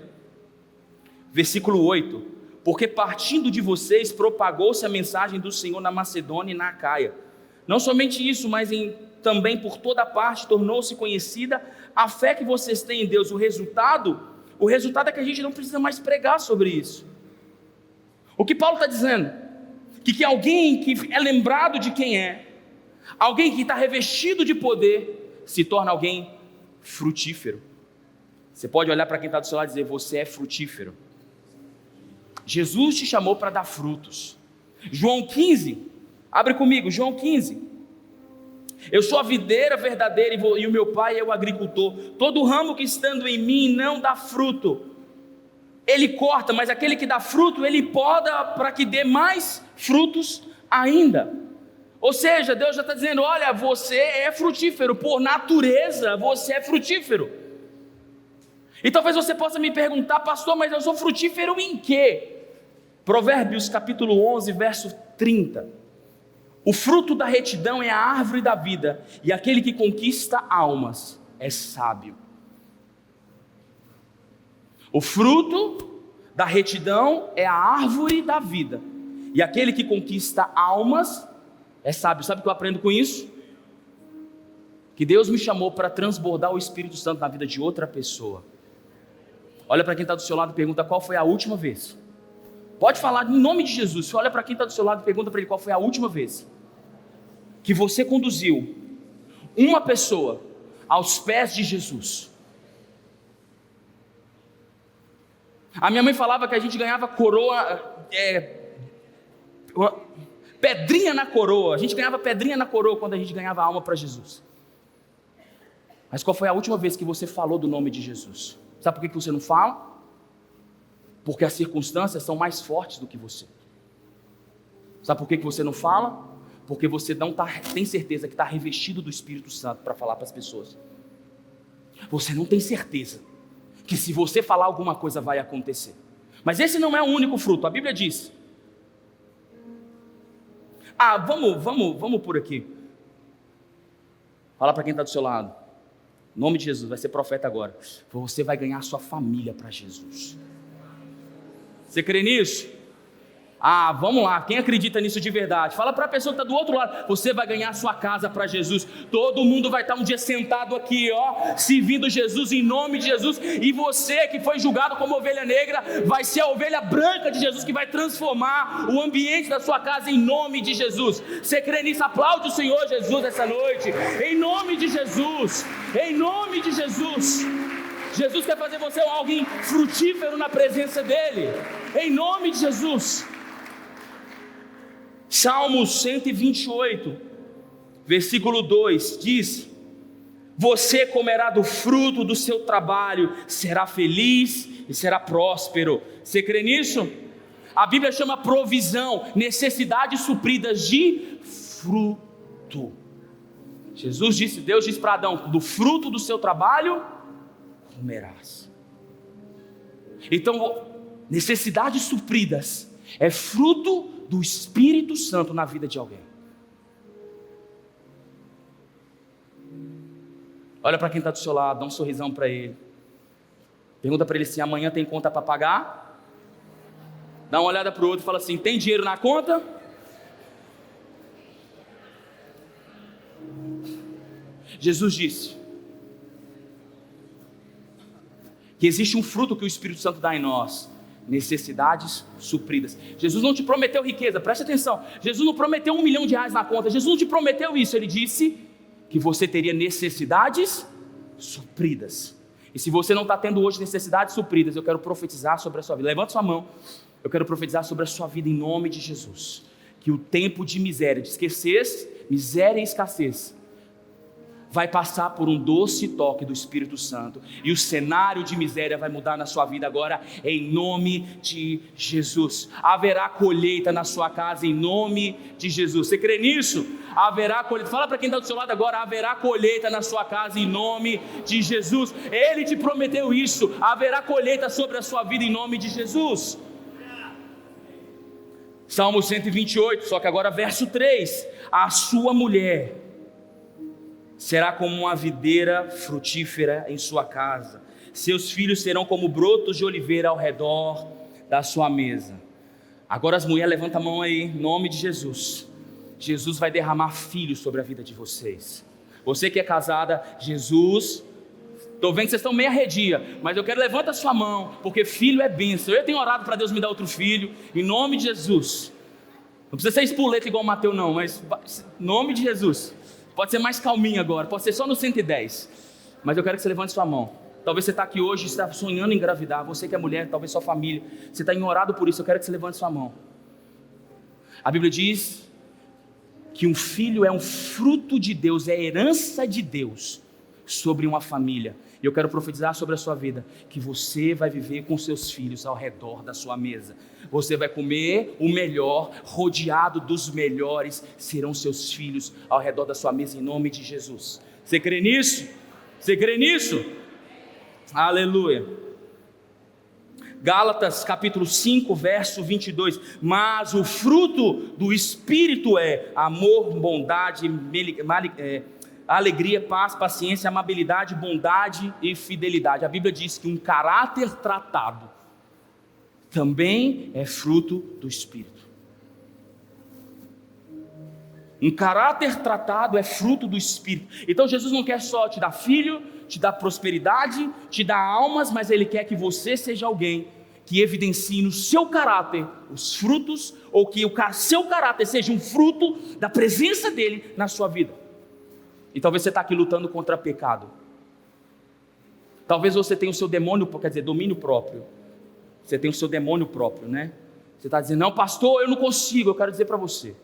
versículo 8: porque partindo de vocês propagou-se a mensagem do Senhor na Macedônia e na Acaia. Não somente isso, mas também por toda parte tornou-se conhecida a fé que vocês têm em Deus. O resultado é que a gente não precisa mais pregar sobre isso. O que Paulo está dizendo? Que alguém que é lembrado de quem é, alguém que está revestido de poder, se torna alguém frutífero. Você pode olhar para quem está do seu lado e dizer: você é frutífero. Jesus te chamou para dar frutos. João 15, abre comigo, João 15. Eu sou a videira verdadeira e o meu pai é o agricultor. Todo ramo que estando em mim não dá fruto, ele corta, mas aquele que dá fruto, ele poda para que dê mais frutos ainda. Ou seja, Deus já está dizendo: olha, você é frutífero, por natureza você é frutífero. E talvez você possa me perguntar: pastor, mas eu sou frutífero em quê? Provérbios capítulo 11, verso 30. O fruto da retidão é a árvore da vida, e aquele que conquista almas é sábio. O fruto da retidão é a árvore da vida, e aquele que conquista almas é sábio. Sabe o que eu aprendo com isso? Que Deus me chamou para transbordar o Espírito Santo na vida de outra pessoa. Olha para quem está do seu lado e pergunta: qual foi a última vez? Pode falar em nome de Jesus. Você olha para quem está do seu lado e pergunta para ele: qual foi a última vez que você conduziu uma pessoa aos pés de Jesus? A minha mãe falava que a gente ganhava coroa, pedrinha na coroa. A gente ganhava pedrinha na coroa quando a gente ganhava a alma para Jesus. Mas qual foi a última vez que você falou do nome de Jesus? Sabe por que você não fala? Porque as circunstâncias são mais fortes do que você. Sabe por que você não fala? Porque você não tem certeza que está revestido do Espírito Santo para falar para as pessoas. Você não tem certeza que se você falar alguma coisa vai acontecer. Mas esse não é o único fruto. A Bíblia diz: vamos por aqui. Fala para quem está do seu lado. Em nome de Jesus, vai ser profeta agora. Você vai ganhar sua família para Jesus. Você crê nisso? Vamos lá, quem acredita nisso de verdade? Fala para a pessoa que está do outro lado: você vai ganhar sua casa para Jesus. Todo mundo vai estar um dia sentado aqui, servindo Jesus em nome de Jesus. E você que foi julgado como ovelha negra, vai ser a ovelha branca de Jesus, que vai transformar o ambiente da sua casa em nome de Jesus. Você crê nisso? Aplaude o Senhor Jesus essa noite, em nome de Jesus, em nome de Jesus. Jesus quer fazer você alguém frutífero na presença dEle, em nome de Jesus. Salmos 128, versículo 2 diz: você comerá do fruto do seu trabalho, será feliz e será próspero. Você crê nisso? A Bíblia chama provisão, necessidades supridas de fruto. Deus disse para Adão: do fruto do seu trabalho comerás. Então, necessidades supridas é fruto do Espírito Santo na vida de alguém. Olha para quem está do seu lado, dá um sorrisão para ele. Pergunta para ele se amanhã tem conta para pagar. Dá uma olhada para o outro e fala assim: tem dinheiro na conta? Jesus disse: que existe um fruto que o Espírito Santo dá em nós: necessidades supridas. Jesus não te prometeu riqueza, preste atenção. Jesus não prometeu R$1 milhão na conta. Jesus não te prometeu isso. Ele disse que você teria necessidades supridas. E se você não está tendo hoje necessidades supridas, eu quero profetizar sobre a sua vida. Levanta sua mão. Eu quero profetizar sobre a sua vida em nome de Jesus. Que o tempo de miséria, de escassez, miséria e escassez, vai passar por um doce toque do Espírito Santo, e o cenário de miséria vai mudar na sua vida agora, em nome de Jesus. Haverá colheita na sua casa, em nome de Jesus. Você crê nisso? Haverá colheita. Fala para quem está do seu lado agora: haverá colheita na sua casa, em nome de Jesus. Ele te prometeu isso. Haverá colheita sobre a sua vida, em nome de Jesus. Salmo 128, só que agora verso 3: a sua mulher será como uma videira frutífera em sua casa, seus filhos serão como brotos de oliveira ao redor da sua mesa. Agora as mulheres, levanta a mão aí, em nome de Jesus. Jesus vai derramar filhos sobre a vida de vocês. Você que é casada, Jesus, estou vendo que vocês estão meio arredia, mas eu quero, levanta a sua mão, porque filho é bênção. Eu tenho orado para Deus me dar outro filho, em nome de Jesus. Não precisa ser espoleta igual o Mateus não, mas em nome de Jesus. Pode ser mais calminho agora, pode ser só no 110. Mas eu quero que você levante sua mão. Talvez você está aqui hoje e está sonhando em engravidar. Você que é mulher, talvez sua família, você está orado por isso. Eu quero que você levante sua mão. A Bíblia diz que um filho é um fruto de Deus, é herança de Deus sobre uma família. E eu quero profetizar sobre a sua vida, que você vai viver com seus filhos ao redor da sua mesa. Você vai comer o melhor, rodeado dos melhores serão seus filhos ao redor da sua mesa, em nome de Jesus. Você crê nisso? Você crê nisso? Aleluia. Gálatas capítulo 5, verso 22. Mas o fruto do Espírito é amor, bondade, alegria, paz, paciência, amabilidade, bondade e fidelidade. A Bíblia diz que um caráter tratado também é fruto do Espírito. Um caráter tratado é fruto do Espírito. Então Jesus não quer só te dar filho, te dar prosperidade, te dar almas, mas Ele quer que você seja alguém que evidencie no seu caráter os frutos, ou que o seu caráter seja um fruto da presença dEle na sua vida. E talvez você está aqui lutando contra pecado. Talvez você tenha o seu demônio, quer dizer, domínio próprio. Você tem o seu demônio próprio, né? Você está dizendo: não, pastor, eu não consigo. Eu quero dizer para você: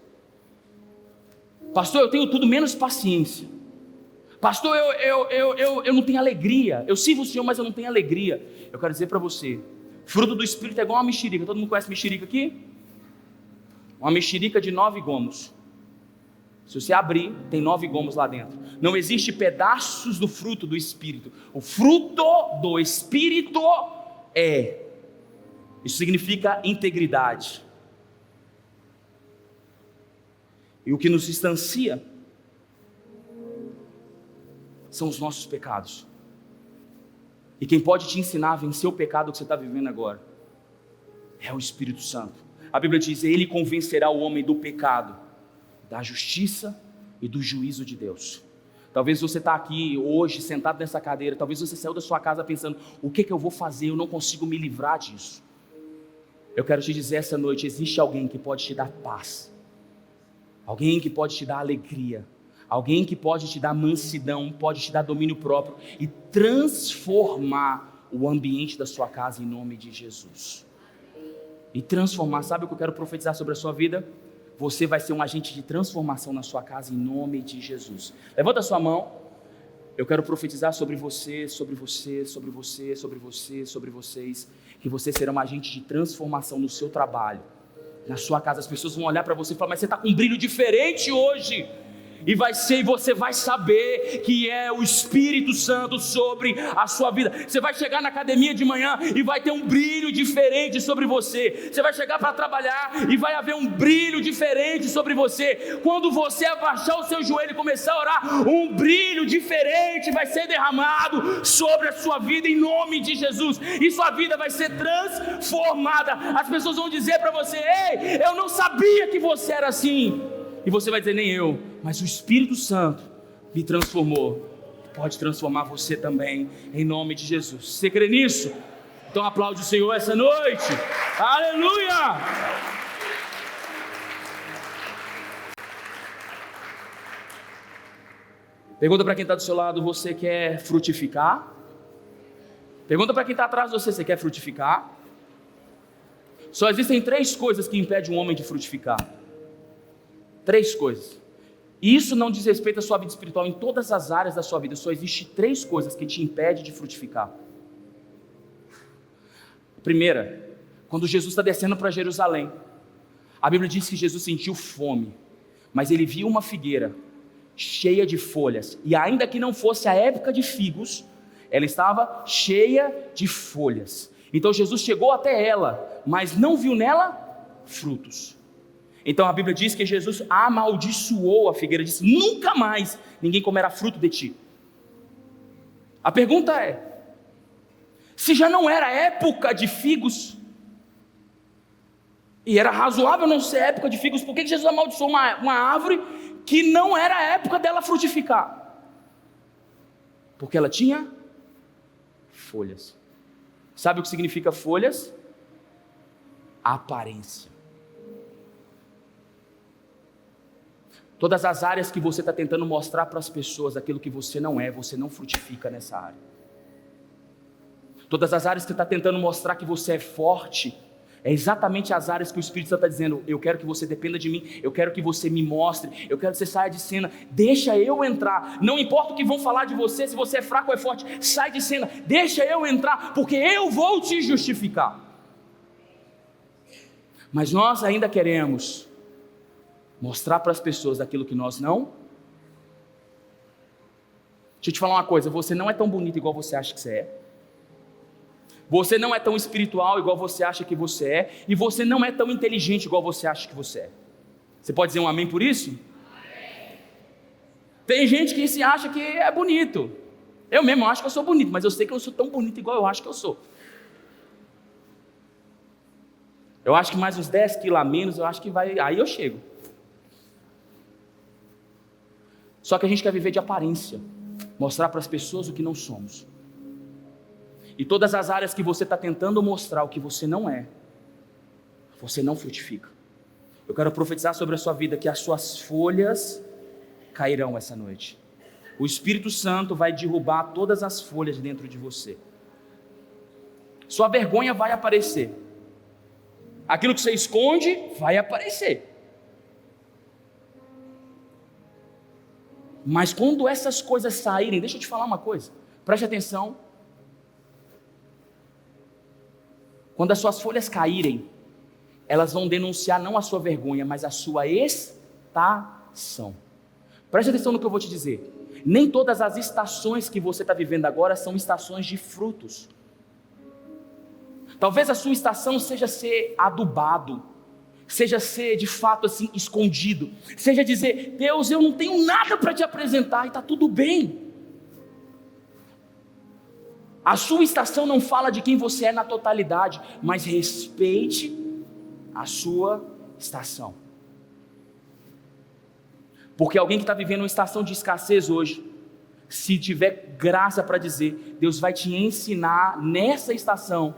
pastor, eu tenho tudo menos paciência. Pastor, eu não tenho alegria. Eu sirvo o Senhor, mas eu não tenho alegria. Eu quero dizer para você: fruto do Espírito é igual uma mexerica. Todo mundo conhece mexerica aqui? Uma mexerica de 9 gomos. Se você abrir, tem 9 gomos lá dentro. Não existe pedaços do fruto do Espírito. O fruto do Espírito é. Isso significa integridade. E o que nos distancia são os nossos pecados. E quem pode te ensinar a vencer o pecado que você está vivendo agora é o Espírito Santo. A Bíblia diz: Ele convencerá o homem do pecado, da justiça e do juízo de Deus. Talvez você está aqui hoje, sentado nessa cadeira, talvez você saiu da sua casa pensando: o que eu vou fazer? Eu não consigo me livrar disso. Eu quero te dizer essa noite: existe alguém que pode te dar paz, alguém que pode te dar alegria, alguém que pode te dar mansidão, pode te dar domínio próprio e transformar o ambiente da sua casa em nome de Jesus. E transformar, sabe o que eu quero profetizar sobre a sua vida? Você vai ser um agente de transformação na sua casa em nome de Jesus. Levanta a sua mão. Eu quero profetizar sobre você, sobre você, sobre você, sobre você, sobre vocês, que você será um agente de transformação no seu trabalho, na sua casa. As pessoas vão olhar para você e falar: mas você está com um brilho diferente hoje. E você vai saber que é o Espírito Santo sobre a sua vida. Você vai chegar na academia de manhã e vai ter um brilho diferente sobre você. Você vai chegar para trabalhar e vai haver um brilho diferente sobre você. Quando você abaixar o seu joelho e começar a orar, um brilho diferente vai ser derramado sobre a sua vida em nome de Jesus. E sua vida vai ser transformada. As pessoas vão dizer para você: ei, eu não sabia que você era assim. E você vai dizer: nem eu, mas o Espírito Santo me transformou. pode transformar você também, em nome de Jesus. Você crê nisso? Então aplaude o Senhor essa noite. Aleluia! Pergunta para quem está do seu lado: você quer frutificar? Pergunta para quem está atrás de você: você quer frutificar? Só existem 3 coisas que impedem um homem de frutificar. 3 coisas. E isso não diz respeito à sua vida espiritual. Em todas as áreas da sua vida, só existe 3 coisas que te impedem de frutificar. Primeira, quando Jesus está descendo para Jerusalém, a Bíblia diz que Jesus sentiu fome, mas ele viu uma figueira cheia de folhas, e ainda que não fosse a época de figos, ela estava cheia de folhas. Então Jesus chegou até ela, mas não viu nela frutos. Então a Bíblia diz que Jesus amaldiçoou a figueira, disse: nunca mais ninguém comerá fruto de ti. A pergunta é: se já não era época de figos, e era razoável não ser época de figos, por que Jesus amaldiçoou uma árvore que não era a época dela frutificar? Porque ela tinha folhas. Sabe o que significa folhas? Aparência. Todas as áreas que você está tentando mostrar para as pessoas aquilo que você não é, você não frutifica nessa área. Todas as áreas que você está tentando mostrar que você é forte, é exatamente as áreas que o Espírito Santo está dizendo: eu quero que você dependa de mim, eu quero que você me mostre, eu quero que você saia de cena, deixa eu entrar, não importa o que vão falar de você, se você é fraco ou é forte, sai de cena, deixa eu entrar, porque eu vou te justificar. Mas nós ainda queremos mostrar para as pessoas aquilo que nós não. Deixa eu te falar uma coisa: você não é tão bonito igual você acha que você é. Você não é tão espiritual igual você acha que você é. E você não é tão inteligente igual você acha que você é. Você pode dizer um amém por isso? Amém. Tem gente que se acha que é bonito. Eu mesmo acho que eu sou bonito, mas eu sei que eu não sou tão bonito igual eu acho que eu sou. Eu acho que mais uns 10 quilos a menos, eu acho que vai, aí eu chego. Só que a gente quer viver de aparência, mostrar para as pessoas o que não somos. E todas as áreas que você está tentando mostrar o que você não é, você não frutifica. Eu quero profetizar sobre a sua vida que as suas folhas cairão essa noite. O Espírito Santo vai derrubar todas as folhas dentro de você. Sua vergonha vai aparecer. Aquilo que você esconde vai aparecer. Mas quando essas coisas saírem, deixa eu te falar uma coisa, preste atenção. Quando as suas folhas caírem, elas vão denunciar não a sua vergonha, mas a sua estação. Preste atenção no que eu vou te dizer. Nem todas as estações que você está vivendo agora são estações de frutos. Talvez a sua estação seja ser adubado, seja ser de fato assim escondido, seja dizer: Deus, eu não tenho nada para te apresentar, e está tudo bem. A sua estação não fala de quem você é na totalidade, mas respeite a sua estação. Porque alguém que está vivendo uma estação de escassez hoje, se tiver graça para dizer, Deus vai te ensinar nessa estação,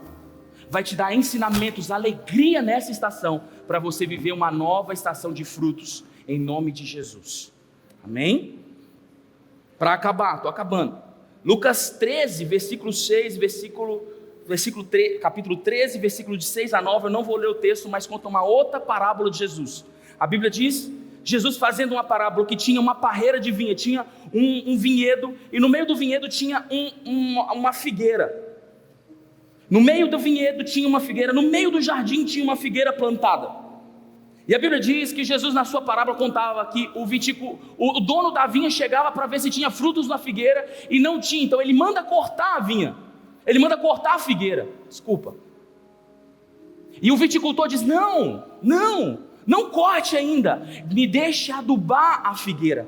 vai te dar ensinamentos, alegria nessa estação, para você viver uma nova estação de frutos, em nome de Jesus. Amém? Para acabar, estou acabando. Lucas 13, versículo 6, capítulo 13, versículo de 6 a 9, eu não vou ler o texto, mas conta uma outra parábola de Jesus. A Bíblia diz, Jesus fazendo uma parábola que tinha uma parreira de vinha, tinha um vinhedo, e no meio do vinhedo tinha uma figueira. No meio do vinhedo tinha uma figueira, no meio do jardim tinha uma figueira plantada. E a Bíblia diz que Jesus na sua parábola contava que o dono da vinha chegava para ver se tinha frutos na figueira e não tinha, então ele manda cortar a vinha, ele manda cortar a figueira, desculpa. E o viticultor diz: não corte ainda, me deixe adubar a figueira.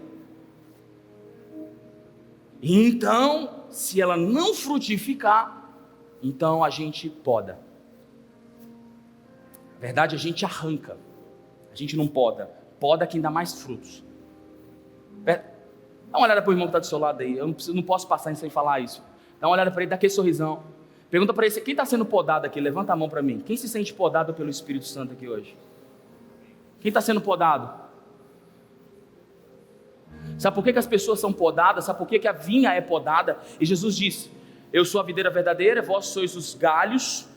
E então, se ela não frutificar, então a gente poda. Na verdade, a gente arranca. A gente não poda. Poda quem dá mais frutos. Dá uma olhada para o irmão que está do seu lado aí. Eu não posso passar sem falar isso. Dá uma olhada para ele, dá aquele sorrisão. Pergunta para ele, quem está sendo podado aqui? Levanta a mão para mim. Quem se sente podado pelo Espírito Santo aqui hoje? Quem está sendo podado? Sabe por que as pessoas são podadas? Sabe por que a vinha é podada? E Jesus disse, eu sou a videira verdadeira, vós sois os galhos,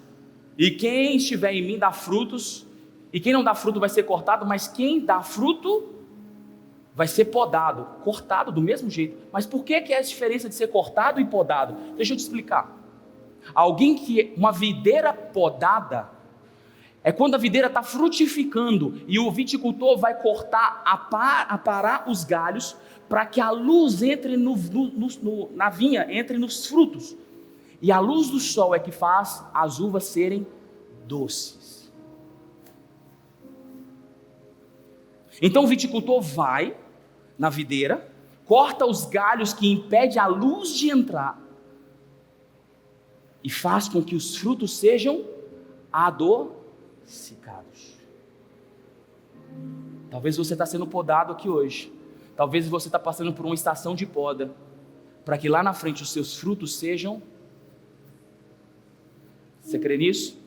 e quem estiver em mim dá frutos, e quem não dá fruto vai ser cortado, mas quem dá fruto vai ser podado, cortado do mesmo jeito. Mas por que é a diferença de ser cortado e podado? Deixa eu te explicar. Uma videira podada é quando a videira está frutificando e o viticultor vai cortar, aparar os galhos para que a luz entre na vinha, entre nos frutos. E a luz do sol é que faz as uvas serem doces. Então o viticultor vai na videira, corta os galhos que impedem a luz de entrar e faz com que os frutos sejam adocicados. Talvez você está sendo podado aqui hoje. Talvez você está passando por uma estação de poda, para que lá na frente os seus frutos sejam... Você crê nisso?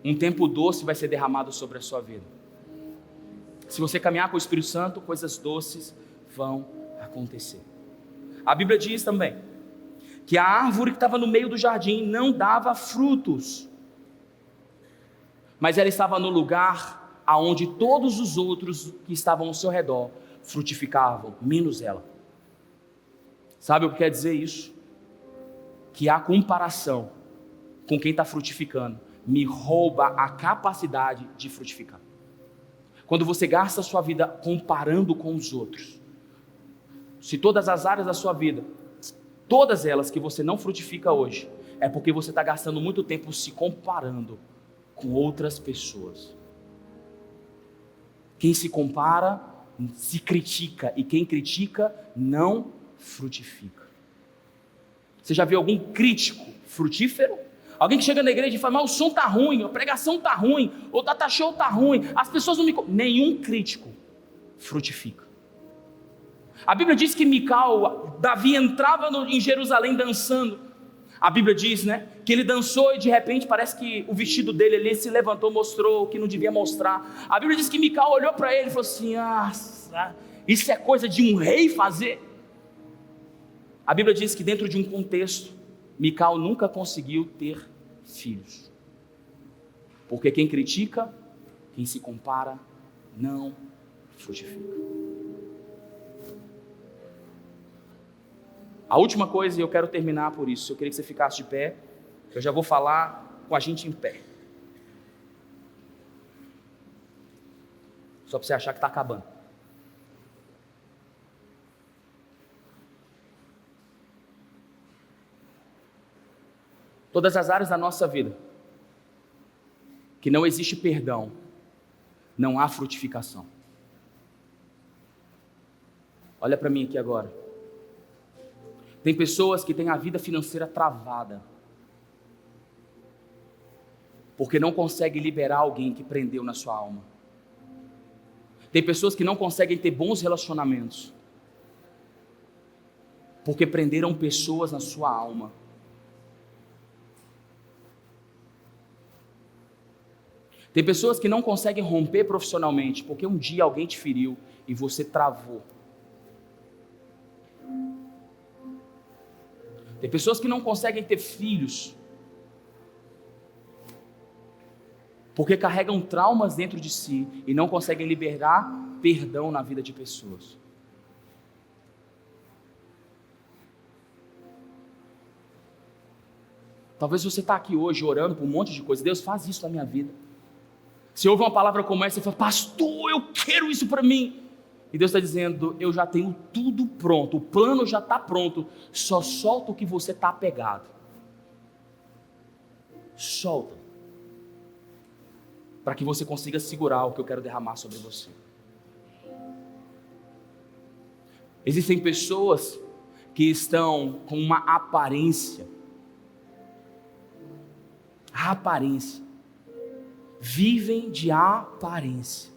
Um tempo doce vai ser derramado sobre a sua vida. Se você caminhar com o Espírito Santo, coisas doces vão acontecer. A Bíblia diz também que a árvore que estava no meio do jardim não dava frutos, mas ela estava no lugar aonde todos os outros que estavam ao seu redor frutificavam, menos ela. Sabe o que quer dizer isso? Que a comparação com quem está frutificando me rouba a capacidade de frutificar. Quando você gasta a sua vida comparando com os outros, se todas as áreas da sua vida, todas elas que você não frutifica hoje, é porque você está gastando muito tempo se comparando com outras pessoas. Quem se compara, se critica, e quem critica, não frutifica. Você já viu algum crítico frutífero? Alguém que chega na igreja e fala, mas o som está ruim, a pregação está ruim, o data show está ruim, as pessoas não me... Nenhum crítico frutifica. A Bíblia diz que Davi entrava em Jerusalém dançando. A Bíblia diz, que ele dançou e de repente parece que o vestido dele ali se levantou, mostrou o que não devia mostrar. A Bíblia diz que Mical olhou para ele e falou assim, isso é coisa de um rei fazer? A Bíblia diz que dentro de um contexto, Mical nunca conseguiu ter filhos. Porque quem critica, quem se compara, não frutifica. A última coisa, e eu quero terminar por isso, eu queria que você ficasse de pé, eu já vou falar com a gente em pé. Só para você achar que está acabando. Todas as áreas da nossa vida que não existe perdão, não há frutificação. Olha para mim aqui agora. Tem pessoas que têm a vida financeira travada porque não conseguem liberar alguém que prendeu na sua alma. Tem pessoas que não conseguem ter bons relacionamentos porque prenderam pessoas na sua alma. Tem pessoas que não conseguem romper profissionalmente porque um dia alguém te feriu e você travou. Tem pessoas que não conseguem ter filhos porque carregam traumas dentro de si e não conseguem liberar perdão na vida de pessoas. Talvez você está aqui hoje orando por um monte de coisa. Deus, faz isso na minha vida. Se ouve uma palavra como essa, você fala, pastor, eu quero isso para mim. E Deus está dizendo, eu já tenho tudo pronto, o plano já está pronto, só solta o que você está apegado. Solta. Para que você consiga segurar o que eu quero derramar sobre você. Existem pessoas que estão com uma aparência. A aparência. Vivem de aparência.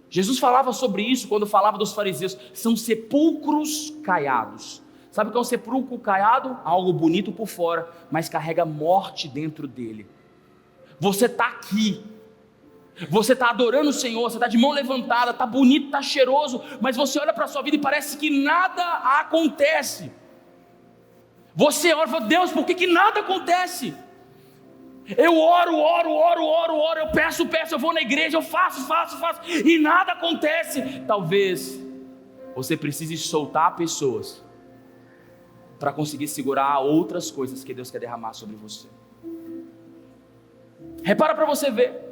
Jesus falava sobre isso quando falava dos fariseus. São sepulcros caiados. Sabe o que é um sepulcro caiado? Algo bonito por fora, mas carrega morte dentro dele. Você está aqui, você está adorando o Senhor, você está de mão levantada, está bonito, está cheiroso, mas você olha para a sua vida e parece que nada acontece. Você ora e fala: Deus, por que nada acontece? Eu oro, eu peço, eu vou na igreja, eu faço, e nada acontece. Talvez você precise soltar pessoas para conseguir segurar outras coisas que Deus quer derramar sobre você. Repara para você ver.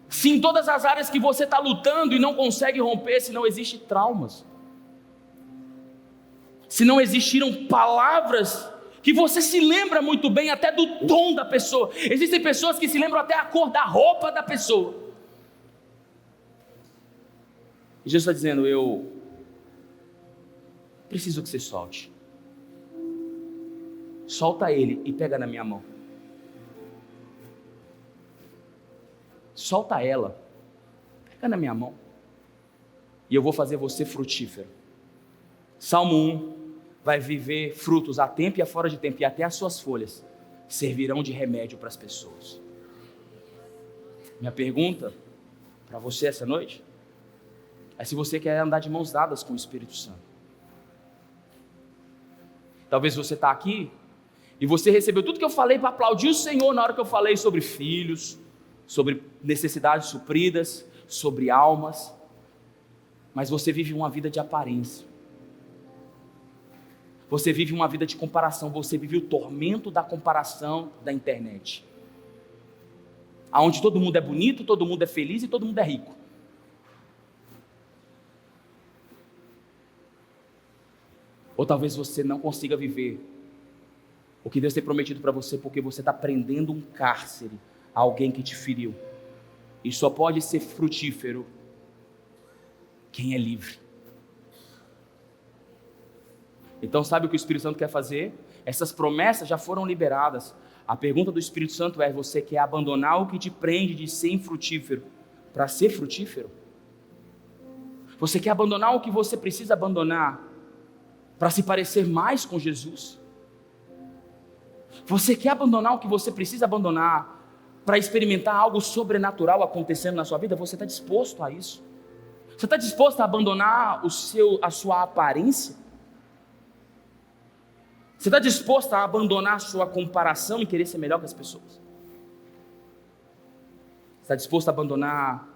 Se em todas as áreas que você está lutando e não consegue romper, se não existem traumas, se não existiram palavras que você se lembra muito bem até do tom da pessoa. Existem pessoas que se lembram até a cor da roupa da pessoa. E Jesus está dizendo: eu preciso que você solte. Solta ele e pega na minha mão. Solta ela, pega na minha mão, e eu vou fazer você frutífero. Salmo 1, vai viver frutos a tempo e a fora de tempo, e até as suas folhas servirão de remédio para as pessoas. Minha pergunta para você essa noite é se você quer andar de mãos dadas com o Espírito Santo. Talvez você está aqui e você recebeu tudo que eu falei para aplaudir o Senhor na hora que eu falei sobre filhos, sobre necessidades supridas, sobre almas, mas você vive uma vida de aparência. Você vive uma vida de comparação, você vive o tormento da comparação da internet. Onde todo mundo é bonito, todo mundo é feliz e todo mundo é rico. Ou talvez você não consiga viver o que Deus tem prometido para você, porque você está prendendo um cárcere a alguém que te feriu. E só pode ser frutífero quem é livre. Então sabe o que o Espírito Santo quer fazer? Essas promessas já foram liberadas. A pergunta do Espírito Santo é: você quer abandonar o que te prende de ser infrutífero para ser frutífero? Você quer abandonar o que você precisa abandonar para se parecer mais com Jesus? Você quer abandonar o que você precisa abandonar para experimentar algo sobrenatural acontecendo na sua vida? Você está disposto a isso? Você está disposto a abandonar a sua aparência? Você está disposto a abandonar a sua comparação e querer ser melhor que as pessoas? Você está disposto a abandonar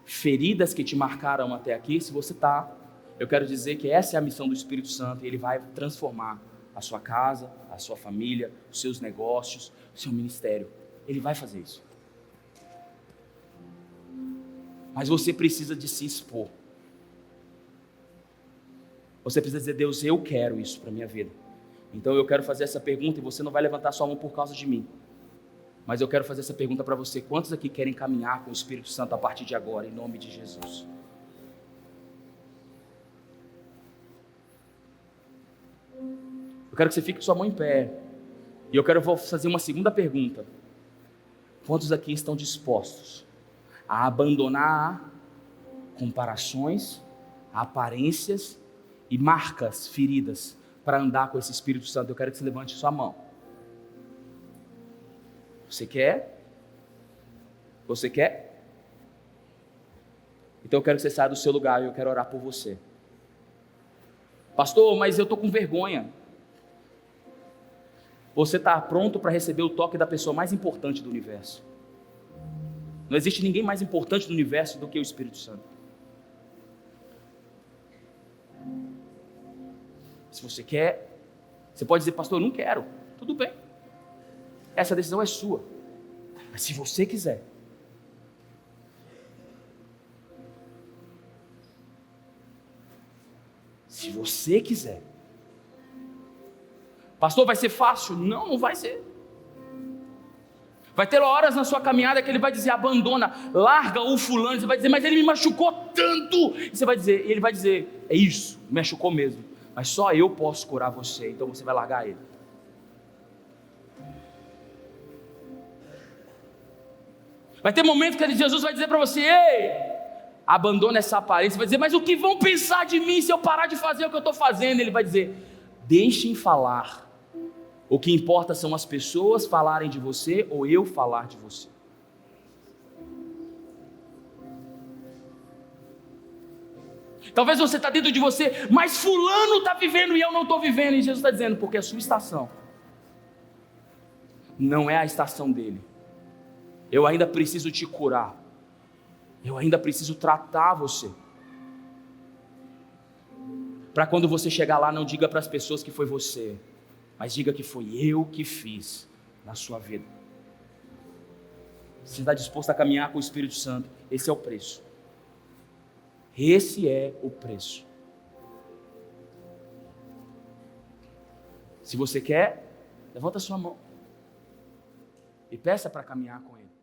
feridas que te marcaram até aqui? Se você está, eu quero dizer que essa é a missão do Espírito Santo, e Ele vai transformar a sua casa, a sua família, os seus negócios, o seu ministério. Ele vai fazer isso. Mas você precisa de se expor. Você precisa dizer: Deus, eu quero isso para a minha vida. Então eu quero fazer essa pergunta, e você não vai levantar sua mão por causa de mim. Mas eu quero fazer essa pergunta para você: quantos aqui querem caminhar com o Espírito Santo a partir de agora, em nome de Jesus? Eu quero que você fique com sua mão em pé. E eu quero fazer uma segunda pergunta. Quantos aqui estão dispostos a abandonar comparações, aparências e marcas feridas para andar com esse Espírito Santo? Eu quero que você levante sua mão. Você quer? Você quer? Então eu quero que você saia do seu lugar e eu quero orar por você. Pastor, mas eu estou com vergonha. Você está pronto para receber o toque da pessoa mais importante do universo. Não existe ninguém mais importante do universo do que o Espírito Santo. Se você quer, você pode dizer: pastor, eu não quero. Tudo bem. Essa decisão é sua. Mas se você quiser, se você quiser. Pastor, vai ser fácil? Não, não vai ser. Vai ter horas na sua caminhada que ele vai dizer: abandona, larga o fulano. Você vai dizer: mas ele me machucou tanto. E você vai dizer, ele vai dizer: é isso, me machucou mesmo, mas só eu posso curar você. Então você vai largar ele. Vai ter momentos que Jesus vai dizer para você: ei, abandona essa aparência, vai dizer, mas o que vão pensar de mim se eu parar de fazer o que eu estou fazendo? Ele vai dizer, deixem falar. O que importa são as pessoas falarem de você ou eu falar de você. Talvez você está dentro de você, mas fulano está vivendo e eu não estou vivendo. E Jesus está dizendo, porque a sua estação não é a estação dele. Eu ainda preciso te curar. Eu ainda preciso tratar você. Para quando você chegar lá, não diga para as pessoas que foi você, mas diga que foi eu que fiz na sua vida. Você está disposto a caminhar com o Espírito Santo? Esse é o preço. Esse é o preço. Se você quer, levanta a sua mão e peça para caminhar com Ele.